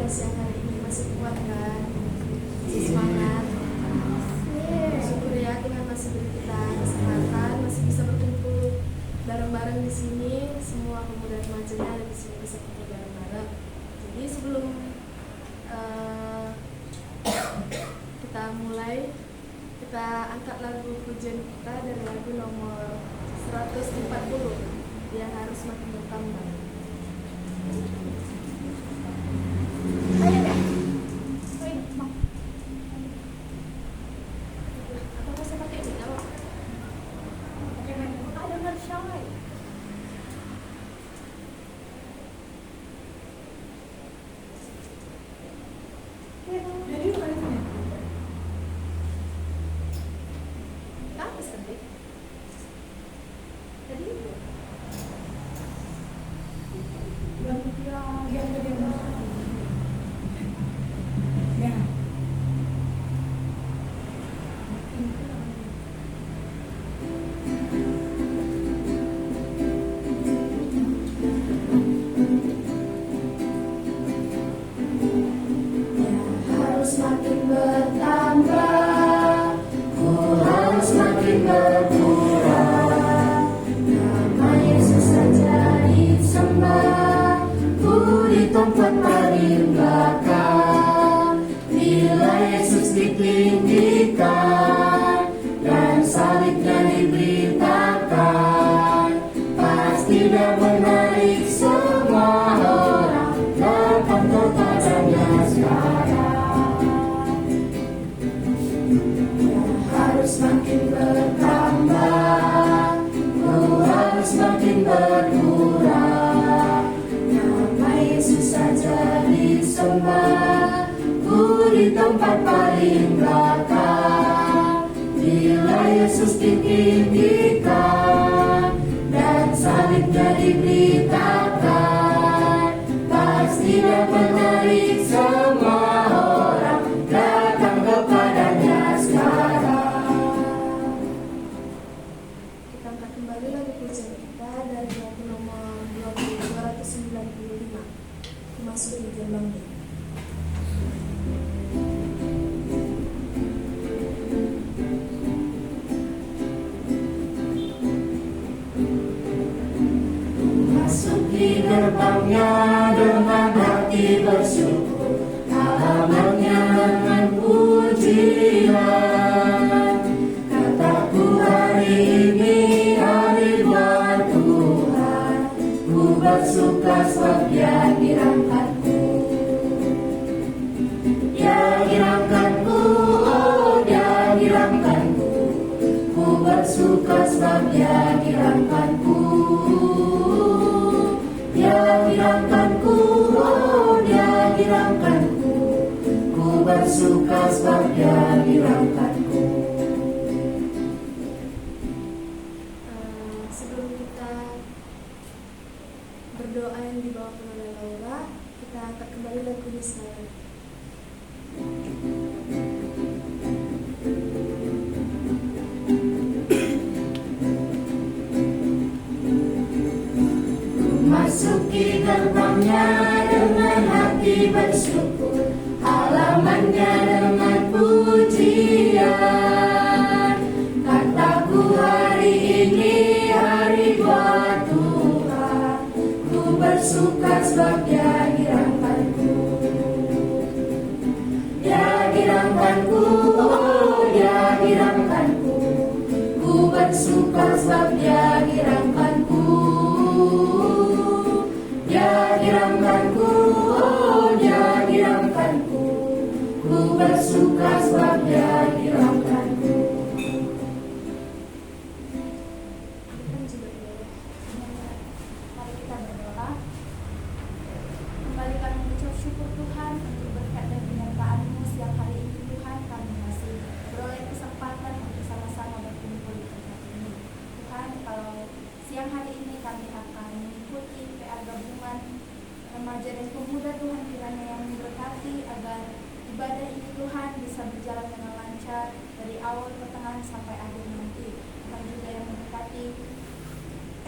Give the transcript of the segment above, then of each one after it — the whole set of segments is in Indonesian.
pada siang hari ini masih kuat kan, masih semangat. Syukur ya Tuhan masih beri kita kesempatan, masih bisa berkumpul bareng-bareng di sini. Semua pemuda remajanya ada di sini bisa kumpul bareng-bareng. Jadi sebelum kita mulai, kita angkat lagu pujian kita dari lagu nomor 140 yang harus makin bertambah. Ayo deh. Apa saya pakai ini? Apa? Ada Marshall. Jadi apa sih? Tadi itu. Yang tadi ya. Harus makin bertambah, ku harus makin berkurang. Nama Yesus saja disembah, ku di tempat paling belakang. Bila Yesus ditinggikan dan salibnya diberitakan, pasti dia menarik semua orang datang kepadanya sekarang. Harus makin bertambah, ku harus makin berkurang. Nama Yesus saja disembah, ku di tempat paling belakang. Bila Yesus ditinggikan dan salibnya diberitakan, pasti dia menarik semua orang datang kepadanya sekarang. Kita angkat kembali lagu pujian kita dari lagu nomor 295, memasuki gelombang. Masuki gerbangnya dengan hati bersyukur, halamannya dengan pujian. Kataku hari ini hari buat Tuhan, ku bersuka sebab Dia dirangkanku. Dia dirangkanku, oh Dia dirangkanku, ku bersuka sebab Dia dirangkanku. Dia dirangkanku, oh Dia dirangkanku, ku bersuka sebab Dia dirangkanku. Sebelum kita berdoa yang dibawakan oleh Laura, kita angkat kembali lagu Nisrani. Masuki gerbangnya dengan hati bersyukur, halamannya dengan pujian. Kataku hari ini hari buat Tuhan, ku bersuka sebab Dia dirangkanku. Dia dirangkanku, oh Dia dirangkanku, ku bersuka sebab Dia dirangkanku. Dia dirangkanku, oh Dia dirangkanku, ku bersuka sebab Dia dirangkanku. Mari kita berdoa. Kembali kami mengucap syukur Tuhan untuk berkat dan penyertaan-Mu siang hari ini Tuhan. Kami masih beroleh kesempatan untuk sama-sama berkumpul di tempat ini Tuhan. Kalau siang hari ini kami akan mengikuti PA gabungan remaja dan pemuda Tuhan, kiranya yang memberkati agar ibadah ini Tuhan bisa berjalan dengan lancar dari awal pertengahan sampai akhir nanti. Tuhan juga yang memberkati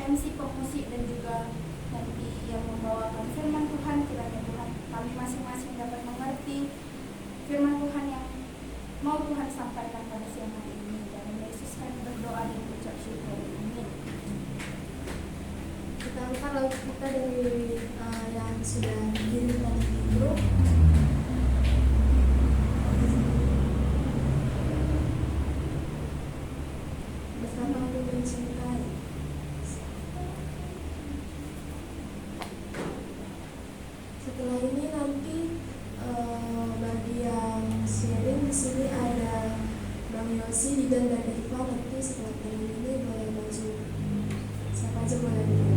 MC pemusik dan juga nanti yang membawakan firman Tuhan, kiranya Tuhan kami masing-masing dapat kalau kita dari yang sudah dikirimkan di grup, bersama aku mencintai. Setelah ini nanti bagi yang sharing di sini ada Bang Yosi dan Iva. Nanti setelah tahun ini boleh maju, siapa aja boleh.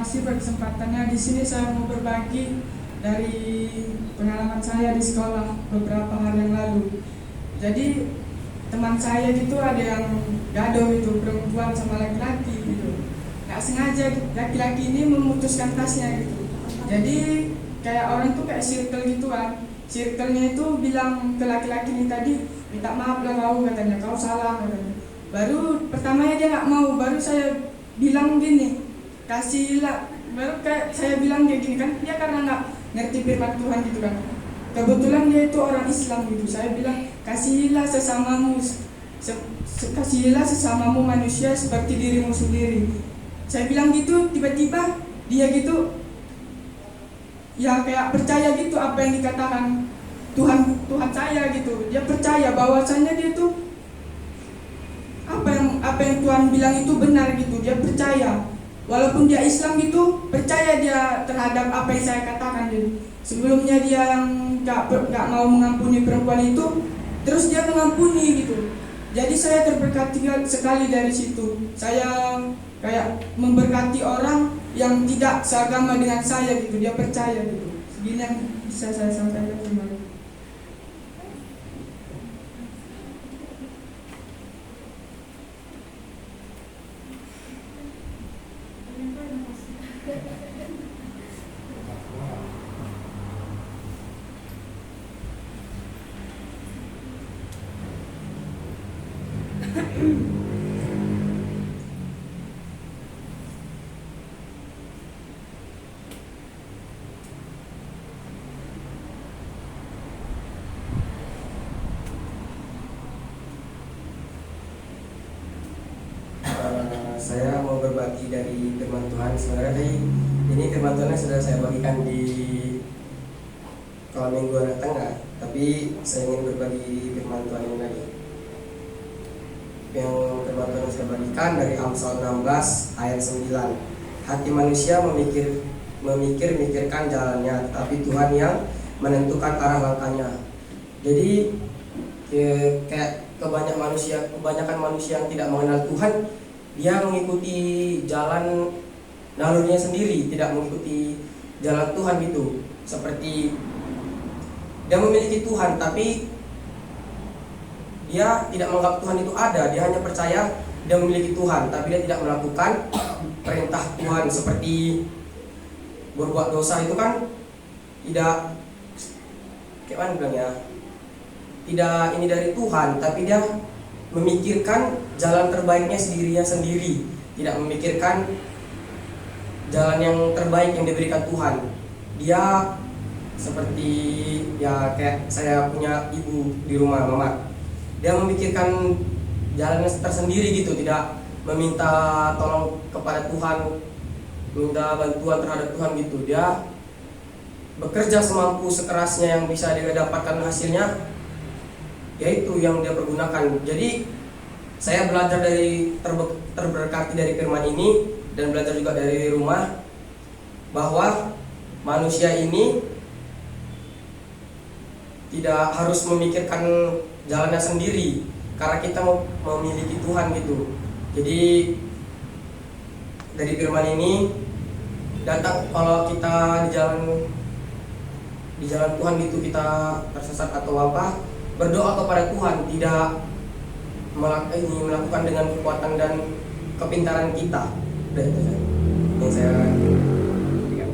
kasih buat kesempatannya. Di sini saya mau berbagi dari pengalaman saya di sekolah beberapa hari yang lalu. Jadi teman saya gitu ada yang gaduh itu, perempuan sama laki-laki gitu. Gak sengaja laki-laki ini memutuskan tasnya gitu. Jadi kayak orang tuh kayak circle gitu kan. Circle-nya itu bilang ke laki-laki ini tadi, minta maaf lah kau, katanya, kau salah katanya. Baru pertamanya dia gak mau, baru saya bilang gini, kasihlah. Baru kayak saya bilang kayak gini kan, dia karena gak ngerti firman Tuhan gitu kan. Kebetulan dia itu orang Islam gitu. Saya bilang, kasihilah sesamamu, kasihilah sesamamu manusia seperti dirimu sendiri. Saya bilang gitu, tiba-tiba dia gitu ya kayak percaya gitu apa yang dikatakan Tuhan saya gitu. Dia percaya bahwasanya dia tuh apa yang Tuhan bilang itu benar gitu. Dia percaya walaupun dia Islam gitu, percaya dia terhadap apa yang saya katakan. Jadi sebelumnya dia yang gak mau mengampuni perempuan itu, terus dia mengampuni gitu. Jadi saya terberkati sekali dari situ. Saya kayak memberkati orang yang tidak seagama dengan saya gitu, dia percaya gitu. Segini yang bisa saya sampaikan. Terima kasih. Saya mau berbagi dari firman Tuhan. Sebenarnya tadi ini firman Tuhan sudah saya bagikan di kalau minggu datang nggak, tapi saya ingin berbagi firman Tuhan ini lagi. Yang firman Tuhan yang saya bagikan dari Amsal 16 ayat 9. Hati manusia memikirkan jalannya, tapi Tuhan yang menentukan arah langkahnya. Jadi kayak kebanyakan manusia yang tidak mengenal Tuhan, dia mengikuti jalan nalurnya sendiri, tidak mengikuti jalan Tuhan gitu. Seperti dia memiliki Tuhan, tapi dia tidak menganggap Tuhan itu ada. Dia hanya percaya dia memiliki Tuhan, tapi dia tidak melakukan perintah Tuhan. Seperti berbuat dosa itu kan tidak, kayak mana bilangnya, tidak ini dari Tuhan, tapi dia memikirkan jalan terbaiknya sendiri, tidak memikirkan jalan yang terbaik yang diberikan Tuhan. Dia seperti ya kayak saya punya ibu di rumah, mama. Dia memikirkan jalannya tersendiri gitu, tidak meminta tolong kepada Tuhan, minta bantuan terhadap Tuhan gitu. Dia bekerja semampu sekerasnya yang bisa dia dapatkan hasilnya, yaitu yang dia pergunakan. Jadi saya belajar dari terberkati dari firman ini, dan belajar juga dari rumah, bahwa manusia ini tidak harus memikirkan jalannya sendiri, karena kita mau memiliki Tuhan gitu. Jadi dari firman ini datang, kalau kita di jalan Tuhan gitu kita tersesat atau apa, berdoa kepada Tuhan, tidak melakukan dengan kekuatan dan kepintaran kita. Udah itu saja yang saya berikan.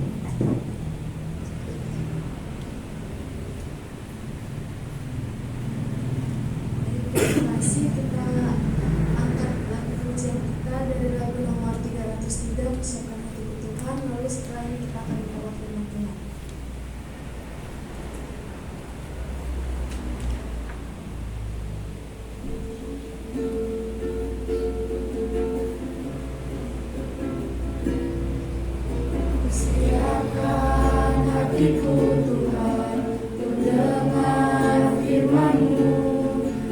Terima kasih. Kita angkat lagu pujian kita dari lagu nomor 303, Persiapkan Hatiku Tuhan. Lalu setelah ini kita akan membawa firman Tuhan. Persiapkan hatiku Tuhan, ku dengar firman-Mu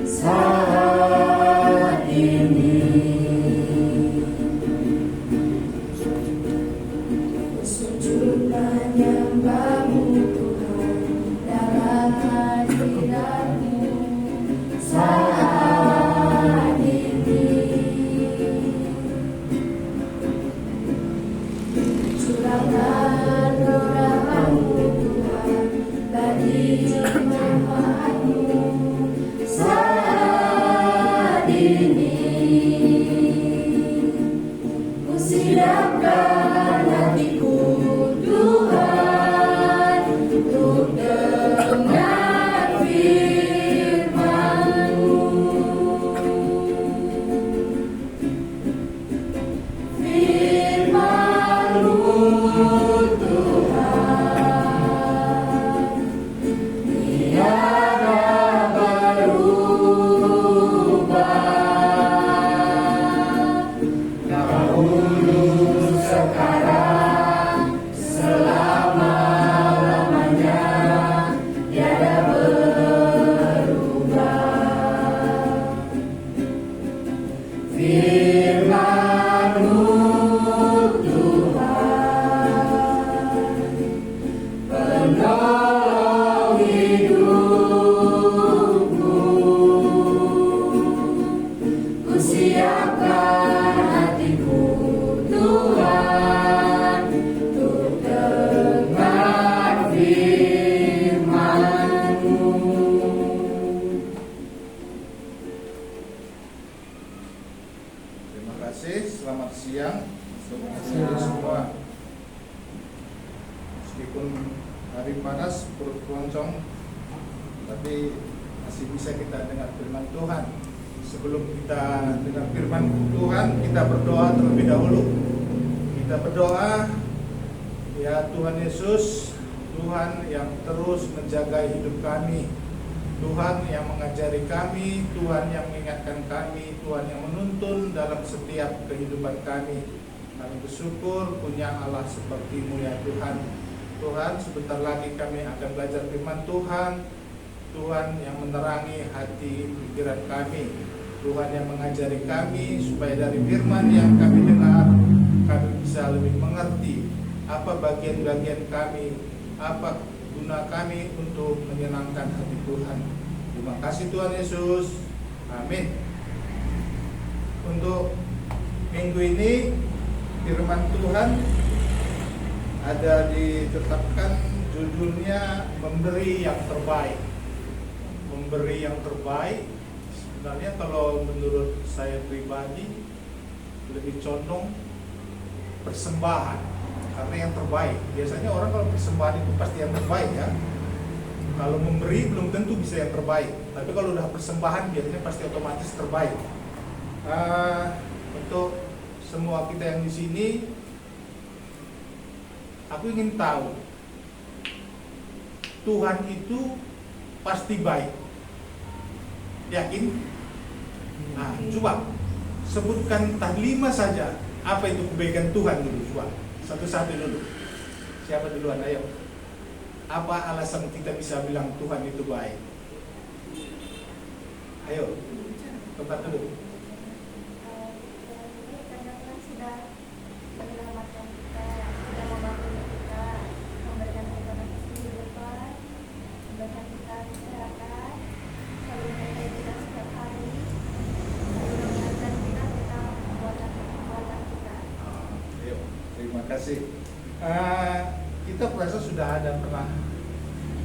saat ini. Sujud menyembah saat ini ku siapkan hatiku Tuhan untuk dengar firman-Mu. Firman-Mu Tuhan tiada berubah, dahulu sekarang selama-lamanya tiada berubah. Firman-Mu Tuhan penolong hidupku, ku siapkan hatiku Tuhan untuk dengar firman-Mu. Terima kasih, selamat siang untuk kita semua. Meskipun hari panas, perut keroncong, tapi masih bisa kita dengar firman Tuhan. Sebelum kita dengar firman Tuhan, kita berdoa terlebih dahulu. Kita berdoa, ya Tuhan Yesus, Tuhan yang terus menjaga hidup kami, Tuhan yang mengajari kami, Tuhan yang mengingatkan kami, Tuhan yang menuntun dalam setiap kehidupan kami. Kami bersyukur punya Allah seperti-Mu ya Tuhan. Tuhan, sebentar lagi kami akan belajar firman Tuhan. Tuhan yang menerangi hati pikiran kami, Tuhan yang mengajari kami supaya dari firman yang kami dengar kami bisa lebih mengerti apa bagian-bagian kami, apa guna kami untuk menyenangkan hati Tuhan. Terima kasih Tuhan Yesus. Amin. Untuk minggu ini firman Tuhan ada ditetapkan judulnya memberi yang terbaik. Memberi yang terbaik. Sebenarnya kalau menurut saya pribadi lebih condong persembahan, karena yang terbaik. Biasanya orang kalau persembahan itu pasti yang terbaik ya. Kalau memberi belum tentu bisa yang terbaik, tapi kalau udah persembahan biasanya pasti otomatis terbaik. Untuk semua kita yang di sini, aku ingin tahu Tuhan itu pasti baik. Yakin? Nah, coba sebutkan entah 5 saja apa itu kebaikan Tuhan dulu, coba satu-satu dulu. Siapa duluan? Ayo. Apa alasan kita bisa bilang Tuhan itu baik? Ayo, tempat dulu. Karena Tuhan sudah menyelamatkan kita, sudah membantu kita, memberikan kita kehidupan, memberikan kita kesehatan, selalu menyertai kita setiap hari, selalu mengajar kita tentang perbuatan kita. Ayo, terima kasih. Kita merasa sudah ada pernah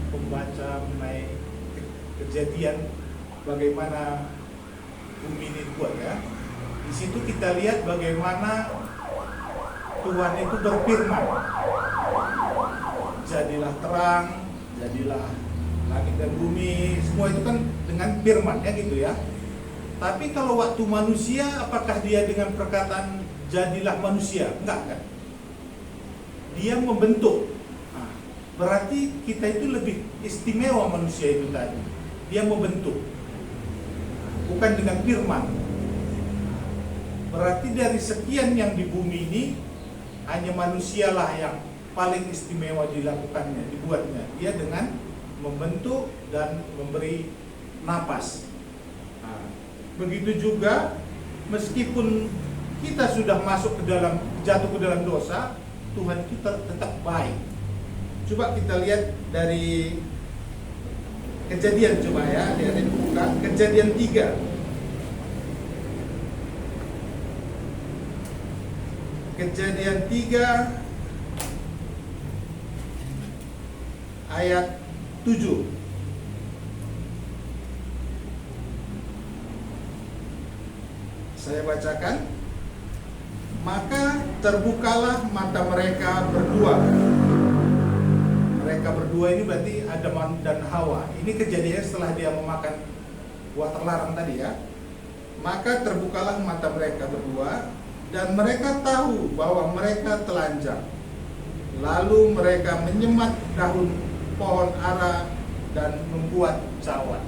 membaca mengenai kejadian bagaimana bumi ini dibuat ya. Di situ kita lihat bagaimana Tuhan itu berfirman, jadilah terang, jadilah langit dan bumi, semua itu kan dengan firman ya gitu ya. Tapi kalau waktu manusia, apakah dia dengan perkataan jadilah manusia? Enggak kan? Dia membentuk. Nah, berarti kita itu lebih istimewa manusia itu tadi. Dia membentuk, bukan dengan firman. Berarti dari sekian yang di bumi ini, hanya manusialah yang paling istimewa dilakukannya, dibuatnya. Dia dengan membentuk dan memberi napas. Nah, begitu juga meskipun kita sudah masuk ke dalam, jatuh ke dalam dosa, Tuhan itu tetap baik. Coba kita lihat dari Kejadian, coba ya, dari buka Kejadian 3. Kejadian 3 ayat 7. Saya bacakan. Maka terbukalah mata mereka berdua. Mereka berdua ini berarti Adam dan Hawa. Ini kejadian setelah dia memakan buah terlarang tadi ya. Maka terbukalah mata mereka berdua, dan mereka tahu bahwa mereka telanjang. Lalu mereka menyemat daun pohon ara dan membuat cawan.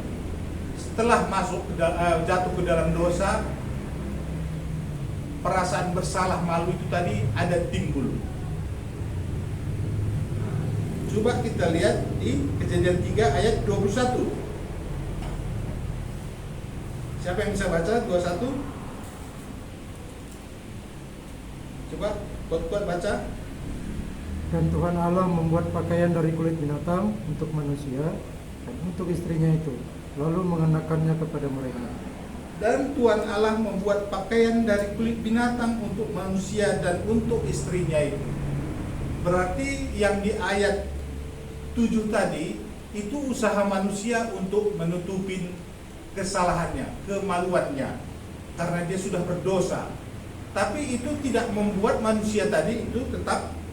Setelah jatuh ke dalam dosa, perasaan bersalah malu itu tadi ada timbul. Coba kita lihat di Kejadian 3 ayat 21. Siapa yang bisa baca 21? Coba kuat-kuat baca. Dan Tuhan Allah membuat pakaian dari kulit binatang untuk manusia dan untuk istrinya itu, lalu mengenakannya kepada mereka. Dan Tuhan Allah membuat pakaian dari kulit binatang untuk manusia dan untuk istrinya itu. Berarti yang di ayat 7 tadi itu usaha manusia untuk menutupin kesalahannya, kemaluannya, karena dia sudah berdosa. Tapi itu tidak membuat manusia tadi itu tetap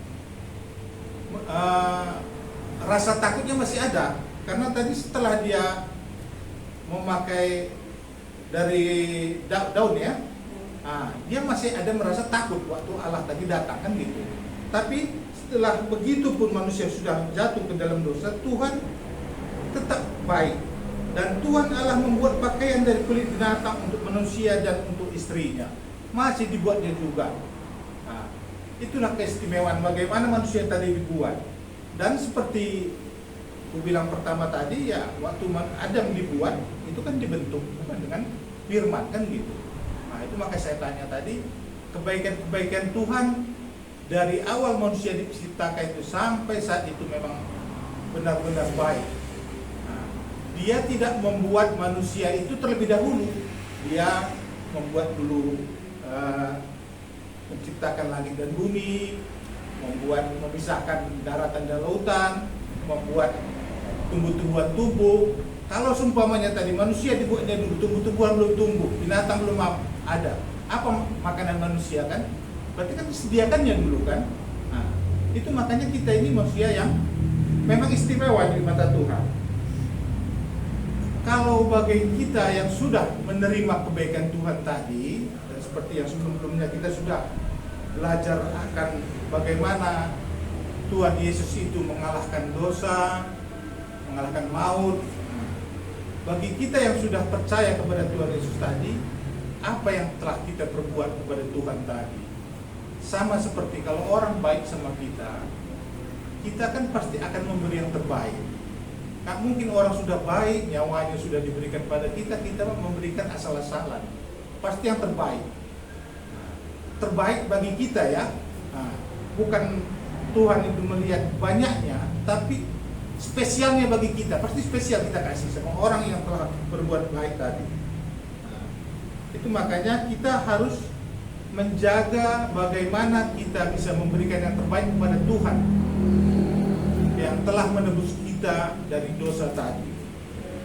rasa takutnya masih ada, karena tadi setelah dia memakai dari daun ya, dia masih ada merasa takut waktu Allah tadi datang kan gitu. Tapi setelah begitu pun manusia sudah jatuh ke dalam dosa, Tuhan tetap baik, dan Tuhan Allah membuat pakaian dari kulit binatang untuk manusia dan untuk istrinya, masih dibuatnya juga. Itulah keistimewaan bagaimana manusia tadi dibuat. Dan seperti aku bilang pertama tadi ya, waktu Adam dibuat itu kan dibentuk bukan dengan firman kan gitu. Nah itu makanya saya tanya tadi, kebaikan-kebaikan Tuhan dari awal manusia diciptakan itu sampai saat itu memang benar-benar baik. Nah, dia tidak membuat manusia itu terlebih dahulu. Dia membuat dulu menciptakan langit dan bumi, memisahkan daratan dan lautan, membuat tumbuh-tumbuhan tumbuh. Kalau seumpamanya tadi manusia dibuatnya dulu, tumbuh-tumbuhan belum tumbuh, binatang belum ada, apa makanan manusia kan? Berarti kan disediakannya dulu kan? Nah, itu makanya kita ini manusia yang memang istimewa di mata Tuhan. Kalau bagi kita yang sudah menerima kebaikan Tuhan tadi, dan seperti yang sebelum-sebelumnya kita sudah belajar akan bagaimana Tuhan Yesus itu mengalahkan dosa, mengalahkan maut. Bagi kita yang sudah percaya kepada Tuhan Yesus tadi, apa yang telah kita perbuat kepada Tuhan tadi? Sama seperti kalau orang baik sama kita, kita kan pasti akan memberi yang terbaik. Gak mungkin orang sudah baik, nyawanya sudah diberikan pada kita memberikan asal-asalan. Pasti yang terbaik. Terbaik bagi kita ya. Nah, bukan Tuhan itu melihat banyaknya, tapi spesialnya bagi kita. Pasti spesial kita kasih sama orang yang telah berbuat baik tadi. Nah, itu makanya kita harus menjaga bagaimana kita bisa memberikan yang terbaik kepada Tuhan yang telah menebus kita dari dosa tadi.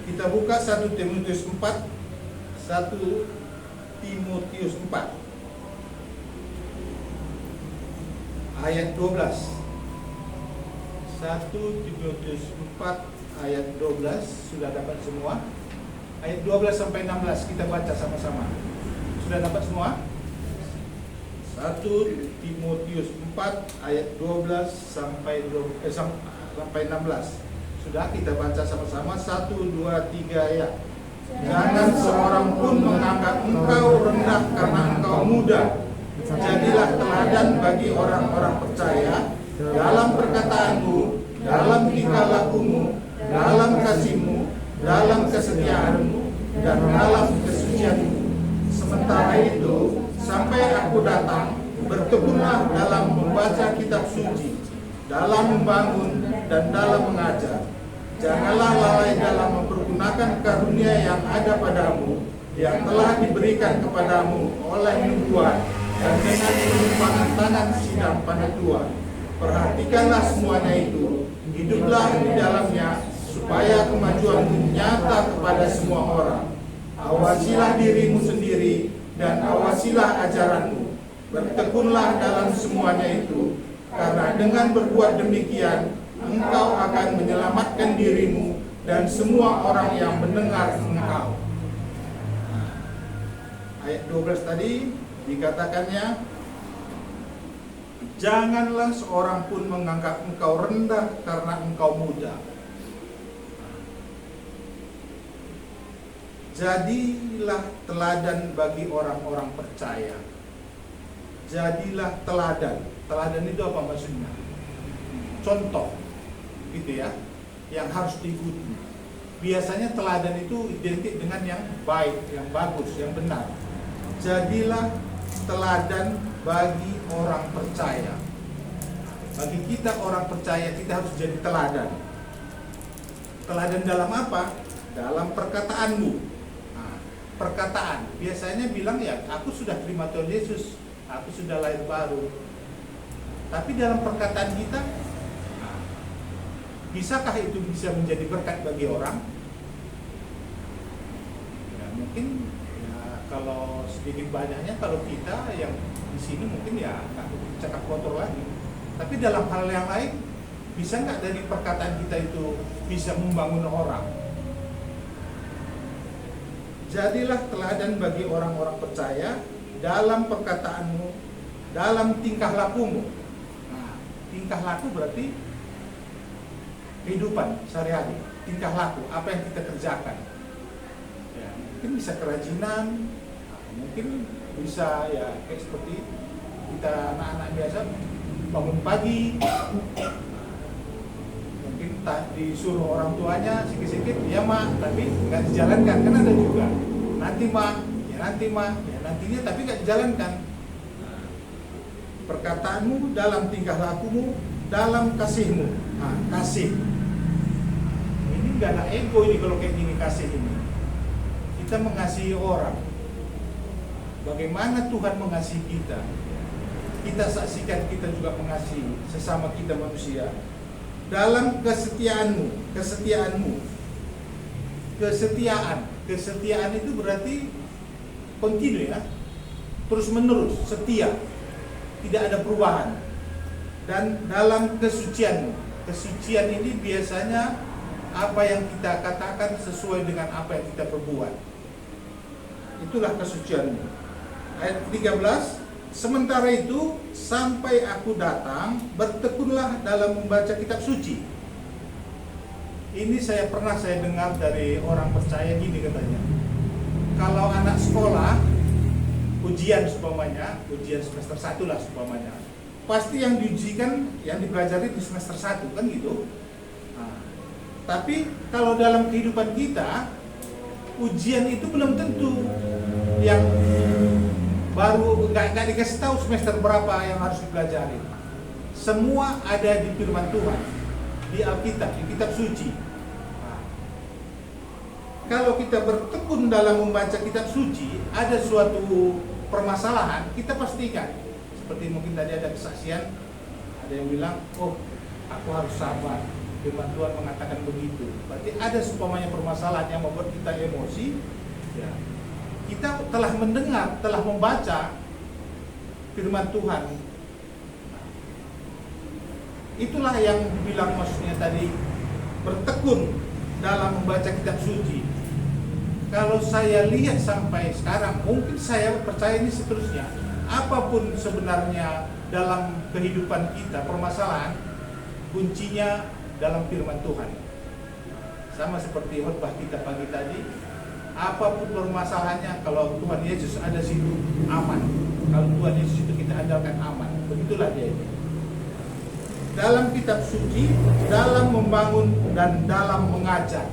Kita buka 1 Timotius 4 ayat 12. 1 Timotius 4 ayat 12, sudah dapat semua? Ayat 12 sampai 16 kita baca sama-sama. Sudah dapat semua? 1 Timotius 4 ayat 12 sampai 16. Sudah kita baca sama-sama. 1, 2, 3 ya. Jangan seorang pun menganggap engkau rendah karena engkau muda. Jadilah teladan bagi orang-orang percaya dalam perkataanmu, dalam tingkah lakumu, dalam kasihmu, dalam kesetiaanmu, dan dalam kesucianmu. Sementara itu, sampai aku datang, bertekunlah dalam membaca kitab suci, dalam membangun dan dalam mengajar. Janganlah lalai dalam mempergunakan karunia yang ada padamu, yang telah diberikan kepadamu oleh nubuat dan dengan penumpahan tangan sidang pada Tuhan. Perhatikanlah semuanya itu, hiduplah di dalamnya, supaya kemajuanmu nyata kepada semua orang. Awasilah dirimu sendiri dan awasilah ajaranmu. Bertekunlah dalam semuanya itu, karena dengan berbuat demikian engkau akan menyelamatkan dirimu dan semua orang yang mendengar engkau. Ayat 12 tadi dikatakannya, janganlah seorang pun menganggap engkau rendah karena engkau muda. Jadilah teladan bagi orang-orang percaya. Jadilah teladan. Teladan itu apa maksudnya? Contoh, gitu ya, yang harus diikuti. Biasanya teladan itu identik dengan yang baik, yang bagus, yang benar. Jadilah teladan bagi orang percaya. Bagi kita orang percaya, kita harus jadi teladan. Teladan dalam apa? Dalam perkataanmu. Nah, perkataan, biasanya bilang ya, aku sudah terima Tuhan Yesus, aku sudah lahir baru. Tapi dalam perkataan kita, bisakah itu bisa menjadi berkat bagi orang? Ya, mungkin ya, kalau sedikit banyaknya, kalau kita yang di sini mungkin ya nggak cakap kotor lagi. Tapi dalam hal yang lain, bisa nggak dari perkataan kita itu bisa membangun orang? Jadilah teladan bagi orang-orang percaya dalam perkataanmu, dalam tingkah lakumu. Nah, tingkah laku berarti kehidupan sehari-hari, tingkah laku, apa yang kita kerjakan. Ya, mungkin bisa kerajinan, mungkin bisa ya kayak seperti kita anak-anak biasa bangun pagi, mungkin tak disuruh orang tuanya sikit-sikit, ya mak, tapi nggak dijalankan, kan ada juga. Nanti mak, ya nantinya, tapi nggak dijalankan. Perkataanmu dalam tingkah lakumu, dalam kasihmu. Nah, kasih. Ini nggak ada ego ini kalau kayak gini kasih ini. Kita mengasihi orang. Bagaimana Tuhan mengasihi kita? Kita saksikan kita juga mengasihi sesama kita manusia. Dalam kesetiaanmu, kesetiaan itu berarti kontinu ya, terus menerus, setia, tidak ada perubahan. Dan dalam kesucianmu, kesucian ini biasanya apa yang kita katakan sesuai dengan apa yang kita perbuat. Itulah kesucianmu. Ayat 13, sementara itu sampai aku datang, bertekunlah dalam membaca kitab suci. Ini saya pernah dengar dari orang percaya gini katanya. Kalau anak sekolah ujian umpamanya, ujian semester 1 lah umpamanya, pasti yang diujikan, yang dipelajari di semester 1 kan gitu. Nah, tapi kalau dalam kehidupan kita, ujian itu belum tentu yang baru nggak dikasih tahu semester berapa yang harus dipelajari. Semua ada di firman Tuhan, di Alkitab, di kitab suci. Nah, kalau kita bertekun dalam membaca kitab suci, ada suatu permasalahan, kita pastikan. Seperti mungkin tadi ada kesaksian, ada yang bilang, oh aku harus sabar, firman Tuhan mengatakan begitu. Berarti ada seumpamanya permasalahan yang membuat kita emosi, ya. Kita telah mendengar, telah membaca firman Tuhan. Itulah yang dibilang maksudnya tadi, bertekun dalam membaca kitab suci. Kalau saya lihat sampai sekarang, mungkin saya percaya ini seterusnya. Apapun sebenarnya dalam kehidupan kita, permasalahan, kuncinya dalam firman Tuhan. Sama seperti khotbah kita pagi tadi, apapun permasalahannya, kalau Tuhan Yesus ada situ, aman. Kalau Tuhan Yesus itu kita andalkan, aman. Begitulah dia itu. Dalam kitab suci, dalam membangun dan dalam mengajar.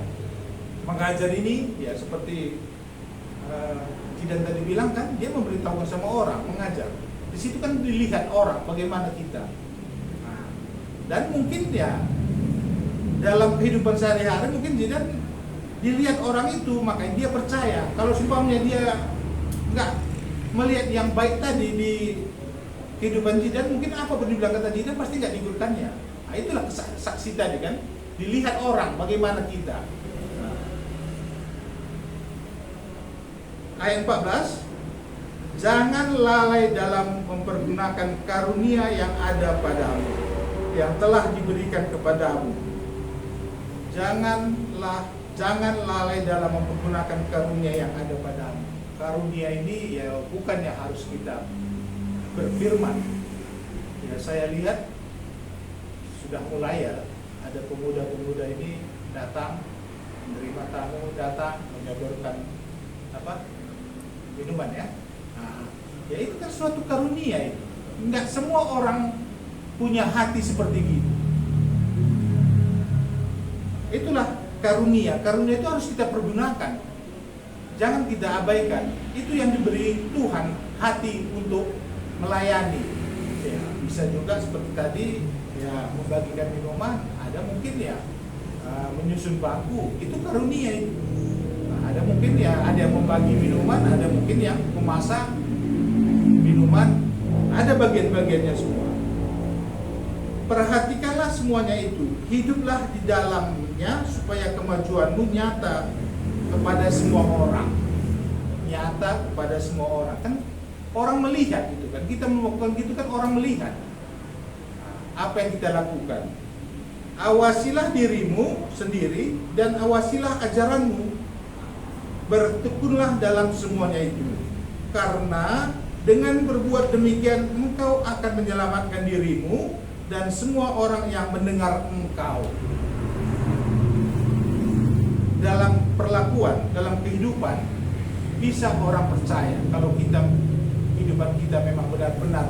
Mengajar ini ya seperti Jidan tadi bilang kan, dia memberitahukan sama orang, mengajar. Di situ kan dilihat orang bagaimana kita. Nah, dan mungkin ya dalam kehidupan sehari-hari mungkin Jidan dilihat orang itu, makanya dia percaya. Kalau seumpamanya dia nggak melihat yang baik tadi di kehidupan Jidan, mungkin apa pun dibilang kata Jidan pasti nggak diikutkannya. Nah, itulah saksi tadi kan, dilihat orang bagaimana kita. Ayat 14, jangan lalai dalam mempergunakan karunia yang ada padamu, yang telah diberikan kepadamu. Jangan lalai dalam mempergunakan karunia yang ada padamu. Karunia ini ya bukannya harus kita berfirman. Ya saya lihat sudah mulai ya, ada pemuda-pemuda ini datang, menerima tamu, datang menyodorkan minuman ya. Nah, ya itu kan suatu karunia itu. Enggak semua orang punya hati seperti gitu. Itulah karunia. Karunia itu harus kita pergunakan. Jangan kita abaikan. Itu yang diberi Tuhan, hati untuk melayani. Ya, bisa juga seperti tadi ya membagikan minuman, ada mungkin ya menyusun bangku, itu karunia itu. Ada mungkin ya ada yang membagi minuman, ada mungkin yang memasak minuman, ada bagian-bagiannya semua. Perhatikanlah semuanya itu, hiduplah di dalamnya supaya kemajuanmu nyata kepada semua orang. Nyata kepada semua orang. Kan orang melihat itu kan, kita melakukan gitu kan orang melihat apa yang kita lakukan. Awasilah dirimu sendiri dan awasilah ajaranmu. Bertekunlah dalam semuanya itu, karena dengan berbuat demikian engkau akan menyelamatkan dirimu dan semua orang yang mendengar engkau. Dalam perlakuan, dalam kehidupan, bisa orang percaya kalau kehidupan kita memang benar-benar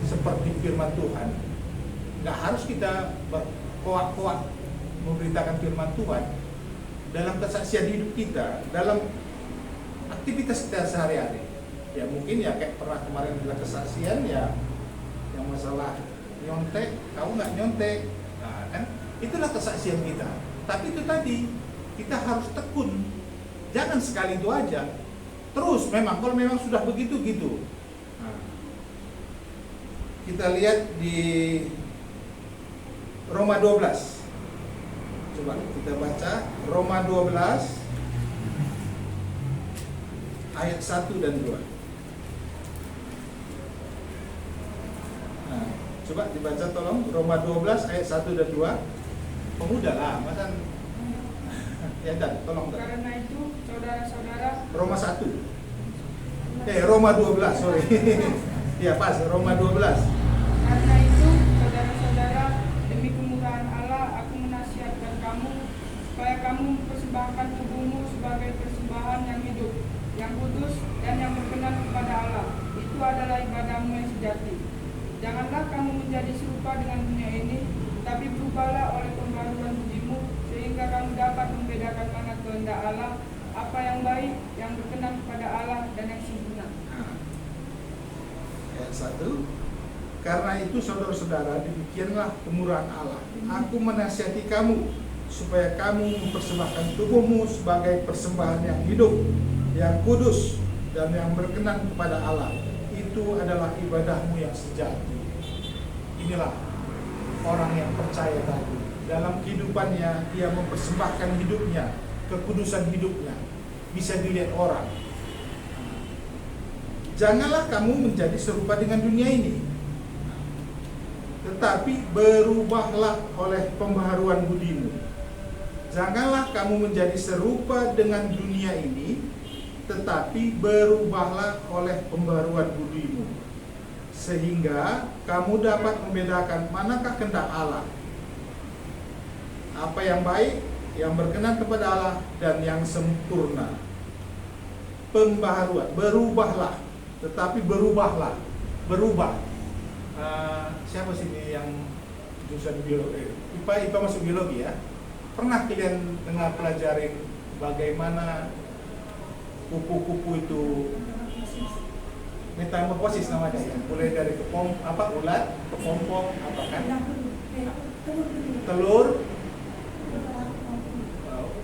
seperti firman Tuhan. Nggak harus kita berkoak-koak memberitakan firman Tuhan. Dalam kesaksian hidup kita, dalam aktivitas kita sehari-hari, ya mungkin ya kayak pernah kemarin ada kesaksian ya yang masalah nyontek, kau nggak nyontek, nah, kan itulah kesaksian kita. Tapi itu tadi kita harus tekun, jangan sekali itu aja, terus memang kalau memang sudah begitu gitu. Nah, kita lihat di Roma 12. Coba kita baca Roma 12 ayat 1 dan 2. Nah, coba dibaca tolong Roma 12 ayat 1 dan 2. Pemuda lah, masa ya dan tolong. Karena itu saudara-saudara, Roma 1. Roma 12, sorry. Ya pas, Roma 12. karena itu saudara-saudara, demi kemurahan Allah aku menasihatkan kamu supaya kamu mempersembahkan tubuhmu sebagai persembahan yang hidup, yang kudus dan yang berkenan kepada Allah. Itu adalah ibadahmu yang sejati. Janganlah kamu menjadi serupa dengan dunia ini, tapi berubahlah oleh pembaharuan budimu sehingga kamu dapat membedakan mana kehendak Allah, apa yang baik, yang berkenan kepada Allah dan yang sempurna. Ayat 1. Karena itu saudara-saudara, demikianlah kemurahan Allah. Aku menasihati kamu supaya kamu mempersembahkan tubuhmu sebagai persembahan yang hidup, yang kudus dan yang berkenan kepada Allah. Itu adalah ibadahmu yang sejati. Inilah orang yang percaya tadi. Dalam kehidupannya ia mempersembahkan hidupnya, kekudusan hidupnya bisa dilihat orang. Janganlah kamu menjadi serupa dengan dunia ini, tetapi berubahlah oleh pembaharuan budimu. Janganlah kamu menjadi serupa dengan dunia ini, tetapi berubahlah oleh pembaharuan budimu, sehingga kamu dapat membedakan manakah kehendak Allah, apa yang baik, yang berkenan kepada Allah, dan yang sempurna. Pembaharuan, berubahlah, tetapi berubahlah, berubah. Siapa sini yang jurusan biologi? IPA masuk biologi ya? Pernah kalian dengar pelajarin bagaimana kupu-kupu itu metamorfosis namanya ya? Mulai dari ulat, kepompong, apa kan? Telur,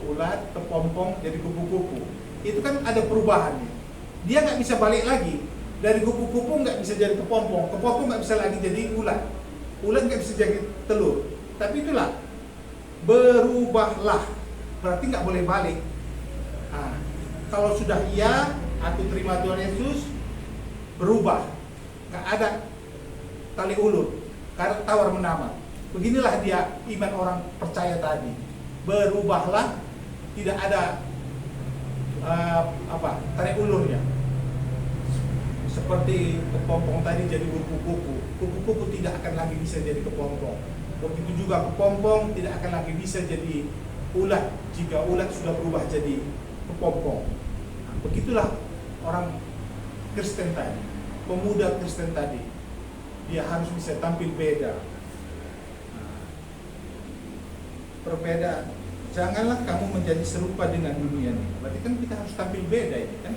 ulat, kepompong, jadi kupu-kupu. Itu kan ada perubahan. Dia nggak bisa balik lagi. Dari kupu-kupu nggak bisa jadi kepompong, kepompong nggak bisa lagi jadi ulat, ulat nggak bisa jadi telur. Tapi itulah berubahlah. Berarti nggak boleh balik. Nah, kalau sudah iya, aku terima Tuhan Yesus, berubah. Nggak ada tali ulur, karena tawar menawar. Beginilah dia iman orang percaya tadi. Berubahlah, tidak ada tarik ulurnya. Seperti kepompong tadi jadi kupu-kupu. Kupu-kupu tidak akan lagi bisa jadi kepompong. Begitu juga kepompong tidak akan lagi bisa jadi ulat jika ulat sudah berubah jadi kepompong. Nah, begitulah orang Kristen tadi, pemuda Kristen tadi. Dia harus bisa tampil beda. Nah, perbedaan. Janganlah kamu menjadi serupa dengan dunia ini. Berarti kan kita harus tampil beda ini kan.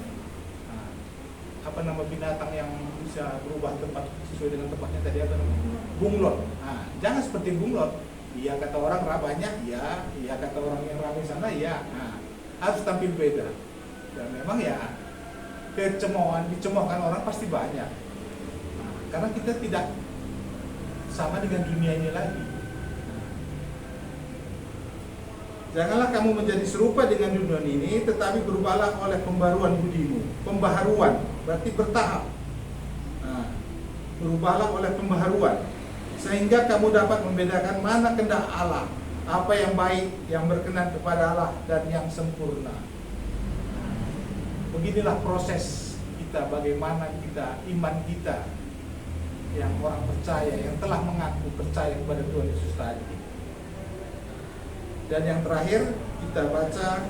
Apa nama binatang yang bisa berubah tempat sesuai dengan tempatnya tadi, apa namanya? Bunglon. Nah, jangan seperti bunglon. Iya kata orang rabanya, iya kata orang yang ramai sana, iya. Nah, harus tampil beda. Dan memang ya dicemoohkan orang pasti banyak. Nah, karena kita tidak sama dengan dunia ini lagi. Janganlah kamu menjadi serupa dengan dunia ini, tetapi berubahlah oleh pembaruan budimu. Pembaharuan berarti bertahap. Nah, berubahlah oleh pembaharuan, sehingga kamu dapat membedakan mana kehendak Allah, apa yang baik, yang berkenan kepada Allah, dan yang sempurna. Beginilah proses kita, bagaimana kita, iman kita, yang orang percaya, yang telah mengaku percaya kepada Tuhan Yesus tadi. Dan yang terakhir kita baca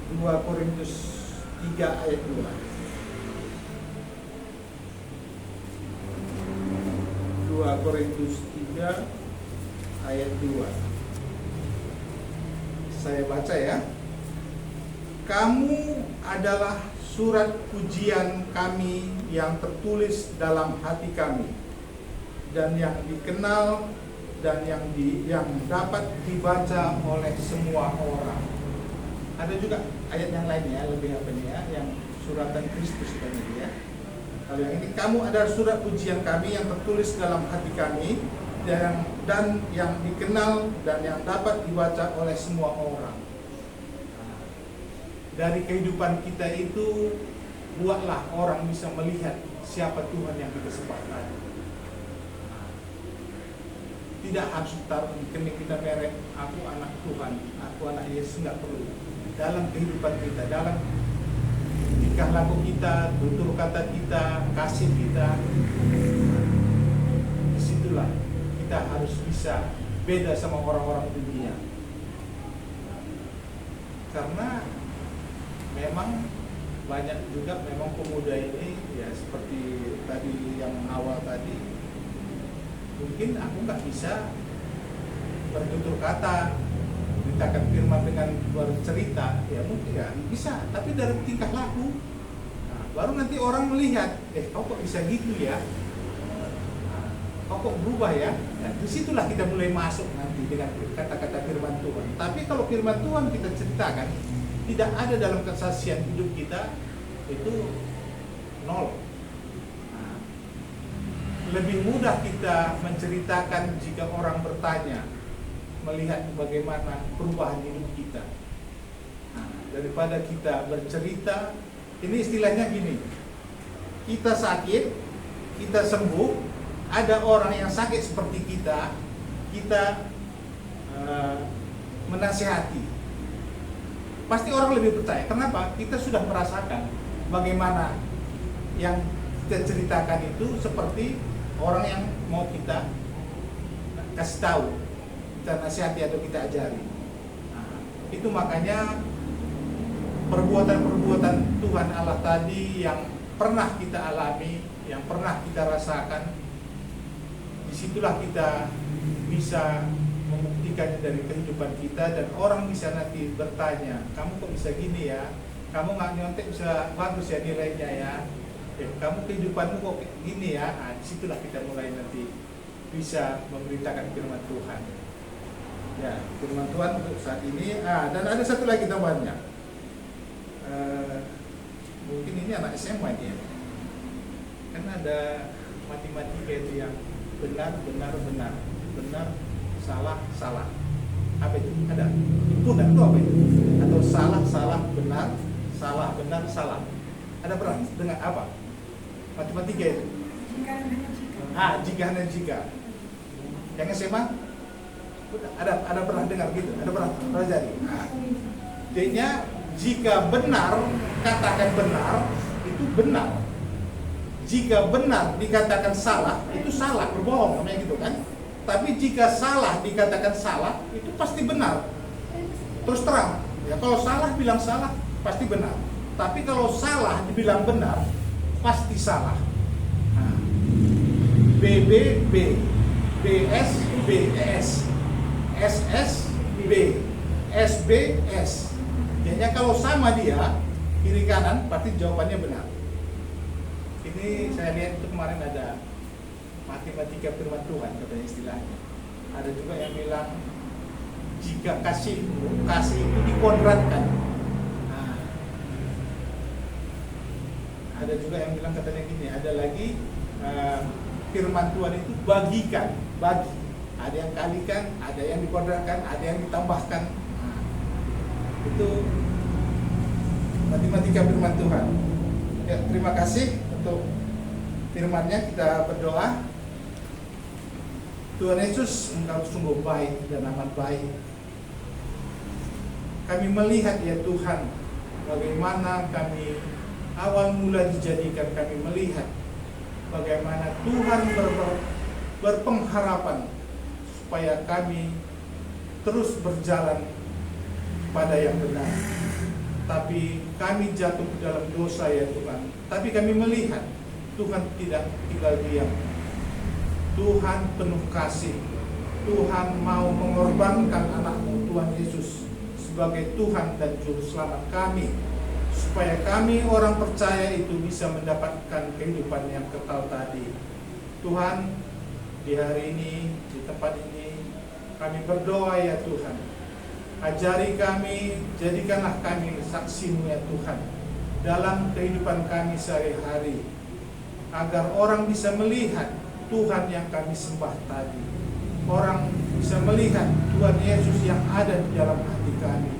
2 Korintus 3 ayat 2. 2 Korintus 3 ayat 2. Saya baca ya. Kamu adalah surat pujian kami yang tertulis dalam hati kami, dan yang dikenal dan yang dapat dibaca oleh semua orang. Ada juga ayat yang lainnya, lebih apa nih ya, yang suratan Kristus tadi ya. Kalau yang ini, kamu adalah surat pujian kami yang tertulis dalam hati kami, dan yang dikenal dan yang dapat dibaca oleh semua orang. Dari kehidupan kita itu, buatlah orang bisa melihat siapa Tuhan yang kita sembah tadi. Tidak harus taruh di kening kita merek, aku anak Tuhan, aku anak Yesus, nggak perlu. Dalam kehidupan kita, dalam tingkah laku kita, tutur kata kita, kasih kita, disitulah kita harus bisa beda sama orang-orang dunia. Karena memang banyak juga memang pemuda ini ya seperti tadi yang awal tadi, mungkin aku nggak bisa bertutur kata, beritakan firman dengan bercerita, ya mungkin ya bisa, tapi dari tingkah laku, nah, baru nanti orang melihat, kau kok bisa gitu ya, kau kok berubah ya. Nah, disitulah kita mulai masuk nanti dengan kata-kata firman Tuhan. Tapi kalau firman Tuhan kita ceritakan, tidak ada dalam kesaksian hidup kita, itu nol. Lebih mudah kita menceritakan jika orang bertanya, melihat bagaimana perubahan hidup kita. Nah, daripada kita bercerita, ini istilahnya gini, kita sakit, kita sembuh, ada orang yang sakit seperti kita menasihati. Pasti orang lebih percaya. Kenapa? Kita sudah merasakan bagaimana yang kita ceritakan itu seperti orang yang mau kita kasih tahu, kita nasihati atau kita ajari. Nah, itu makanya perbuatan-perbuatan Tuhan Allah tadi yang pernah kita alami, yang pernah kita rasakan, disitulah kita bisa membuktikannya dari kehidupan kita, dan orang bisa nanti bertanya, kamu kok bisa gini ya, kamu nggak nyontek bisa bagus ya nilainya ya, kamu kehidupanmu kok gini ya. Nah, disitulah kita mulai nanti bisa memberitakan firman Tuhan. Ya, firman Tuhan untuk saat ini. Dan ada satu lagi tambahnya. Mungkin ini anak SMA dia. Kan ada matematika itu yang benar, salah. Apa itu? Ada himpunan itu apa itu? Atau salah, salah, benar, salah, benar, salah. Ada pernah dengan apa? Matematika itu? Jika dan jika. Yang SMA? Ada pernah dengar gitu? Ada pernah pelajari? Artinya jika benar, katakan benar, itu benar. Jika benar dikatakan salah, itu salah, berbohong namanya gitu kan. Tapi jika salah dikatakan salah, itu pasti benar. Terus terang, ya kalau salah bilang salah, pasti benar. Tapi kalau salah dibilang benar, pasti salah. Nah, BB B, BS BS, SS B, SB S. Jadinya kalau sama dia kiri kanan, pasti jawabannya benar. Ini saya lihat itu kemarin ada matematika firman Tuhan katanya istilahnya. Ada juga yang bilang jika kasih itu dikuadratkan. Nah, ada juga yang bilang katanya gini, ada lagi firman Tuhan itu bagikan, bagi. Ada yang kalikan, ada yang dikuadratkan, ada yang ditambahkan. Nah, itu matematika firman Tuhan. Ya, terima kasih untuk firman-Nya. Kita berdoa. Tuhan Yesus, Engkau sungguh baik dan amat baik. Kami melihat ya Tuhan, bagaimana kami awal mula dijadikan, kami melihat bagaimana Tuhan berpengharapan supaya kami terus berjalan pada yang benar. Tapi kami jatuh ke dalam dosa ya Tuhan. Tapi kami melihat Tuhan tidak tinggal diam. Tuhan penuh kasih. Tuhan mau mengorbankan anak-Mu Tuhan Yesus sebagai Tuhan dan Juru Selamat kami, supaya kami orang percaya itu bisa mendapatkan kehidupan yang kekal tadi. Tuhan, di hari ini, di tempat ini, kami berdoa ya Tuhan, ajari kami, jadikanlah kami saksi-Mu ya Tuhan dalam kehidupan kami sehari-hari, agar orang bisa melihat Tuhan yang kami sembah tadi. Orang bisa melihat Tuhan Yesus yang ada di dalam hati kami.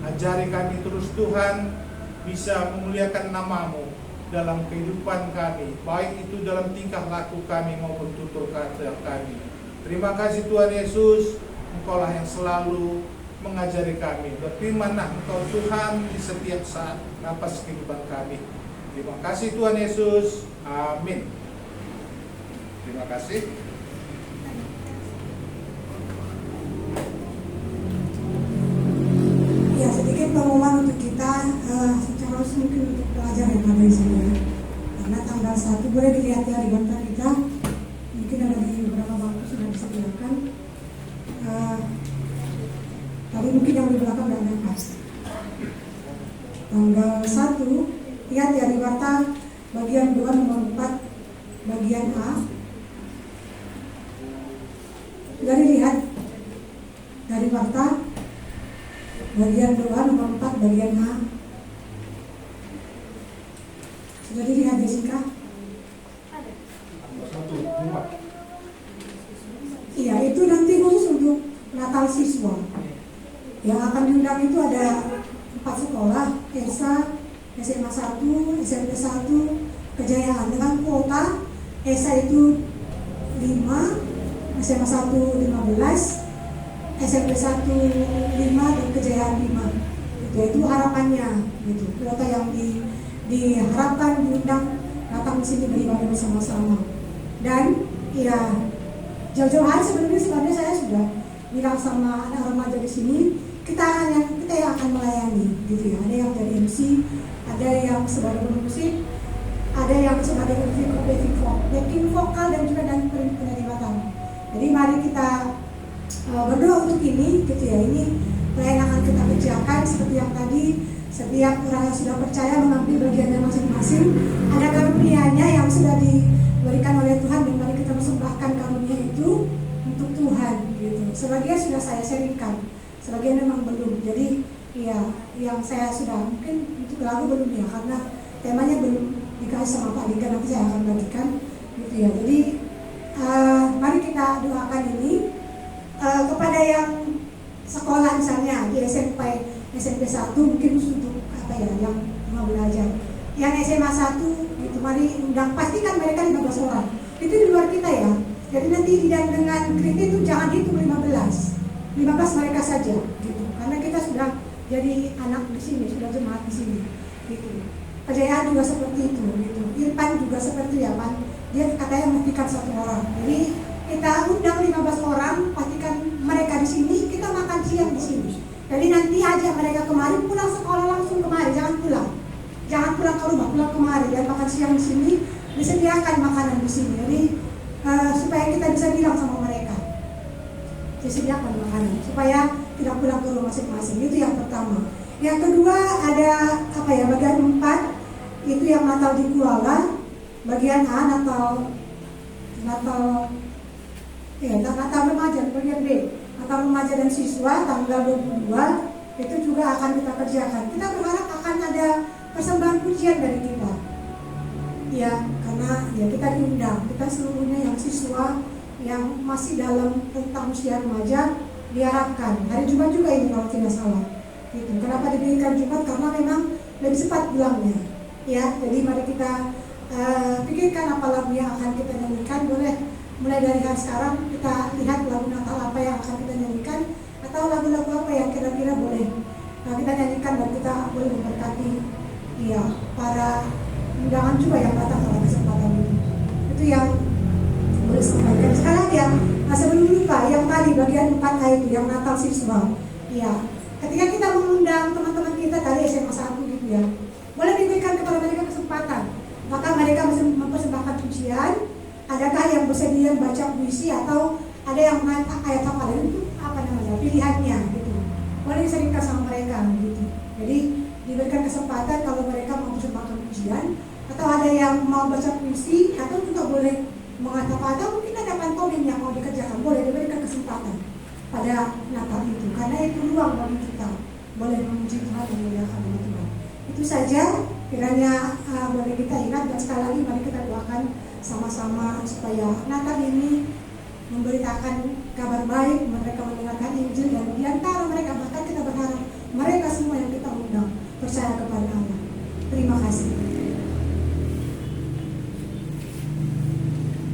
Ajari kami terus Tuhan, bisa memuliakan nama-Mu dalam kehidupan kami, baik itu dalam tingkah laku kami maupun tutur kata kami. Terima kasih Tuhan Yesus, Engkaulah yang selalu mengajari kami. Berfirman-Nah Engkau Tuhan di setiap saat napas kehidupan kami. Terima kasih Tuhan Yesus. Amin. Terima kasih. Ya, sedikit pengumuman untuk kita secara resmi mungkin untuk pelajar yang ada di sini. Karena tanggal 1 boleh dilihat ya di website kita. Mungkin ada di beberapa waktu sudah disediakan. Tapi mungkin yang di belakang tidak ada pas. Tanggal 1 lihat ya di warta bagian 2 nomor 4 bagian A. Sudah dilihat dari warta bagian 2 nomor 4 bagian A. Sudah dilihat Jessica? Iya, itu nanti khusus untuk Natal siswa. Yang akan diundang itu ada 4 sekolah, ESA, SMA 1, SMP 1, Kejayaan dengan kuota ESA itu 5, SMA 1 15, SMP 1 5 dan Kejayaan 5. Itu harapannya gitu. Kuota yang diharapkan diundang datang di sini beribadah bersama-sama. Dan ya jauh-jauh hari sebenarnya saya sudah bilang sama anak remaja di sini, kita yang akan melayani gitu ya. Ada yang jadi MC, ada yang sebagai pemusik, ada yang sebagai backing vokal dan juga dan penerimaan. Jadi mari kita berdoa untuk ini gitu ya. Ini pelayanan akan kita kerjakan seperti yang tadi. Setiap orang yang sudah percaya mengambil bagiannya masing-masing. Ada karunia-Nya yang sudah diberikan oleh Tuhan, dan mari kita persembahkan karunia itu untuk Tuhan gitu. Sebagian sudah saya sharingkan, sebagian memang belum. Jadi ya yang saya sudah mungkin untuk lagu belum ya, karena temanya belum dikasih sama Pak Dika, nanti saya akan bagikan gitu ya. Jadi mari kita doakan ini kepada yang sekolah SMP 1 mungkin khusus untuk apa ya yang mau belajar. Yang SMA 1 itu mari undang, pastikan mereka 15 orang. Itu di luar kita ya. Jadi nanti dengan kritik itu jangan hitung 15 mereka saja gitu. Karena kita sudah jadi anak di sini, sudah jemaat di sini gitu. Kejayaan juga seperti itu gitu. Irfan juga seperti ya Pan. Dia katanya memastikan 1 orang. Jadi kita undang 15 orang, pastikan mereka di sini, kita makan siang di sini. Jadi nanti aja mereka kemarin pulang sekolah langsung kemari, jangan pulang ke rumah, pulang kemari dan makan siang di sini, disediakan makanan di sini. Jadi supaya kita bisa bilang sama mereka, disediakan makanan supaya tidak pulang ke rumah masing-masing. Itu yang pertama. Yang kedua ada apa ya, bagian 4 itu yang Natal di Kuala, bagian A Natal remaja, bagian B Natal remaja dan siswa tanggal 22 itu juga akan kita kerjakan. Kita berharap akan ada persembahan pujian dari kita. Ya, karena ya kita diundang, kita seluruhnya yang siswa yang masih dalam rentang usia remaja diharapkan. Hari Jumat juga ini kalau tidak salah. Gitu. Kenapa diberikan Jumat? Karena memang lebih cepat pulangnya. Ya, jadi mari kita pikirkan apa lagu yang akan kita nyanyikan. Boleh mulai dari hari sekarang kita lihat lagu Natal apa yang akan kita nyanyikan, atau lagu-lagu apa yang kira-kira boleh kita nyanyikan dan kita boleh memberkati ya para undangan juga yang datang pada kesempatan ini. Itu yang boleh sampaikan. Sekarang ya, sebelum lupa yang tadi bagian 4A itu yang Natal siswa. Ya, ketika kita mengundang teman-teman kita tadi SMA 1 gitu ya, boleh diberikan kepada mereka kesempatan. Maka mereka mempersembahkan pujian. Adakah yang bersedia baca puisi atau ada yang naik ayat apa itu apa namanya pilihannya gitu. Boleh diserahkan sama mereka gitu. Jadi diberikan kesempatan kalau mereka mau mempersembahkan pujian, atau ada yang mau baca puisi, atau juga boleh mengatakan, atau mungkin ada pantomim yang mau dikerjakan, boleh diberikan kesempatan pada Natal itu, karena itu ruang bagi kita boleh memuji Tuhan dan memuliakan nama Tuhan. Itu saja kiranya boleh kita ingat, dan sekali lagi mari kita doakan sama-sama supaya Natal ini memberitakan kabar baik, mereka mendengarkan Injil, dan di antara mereka bahkan kita berharap mereka semua yang kita undang percaya kepada Allah. Terima kasih.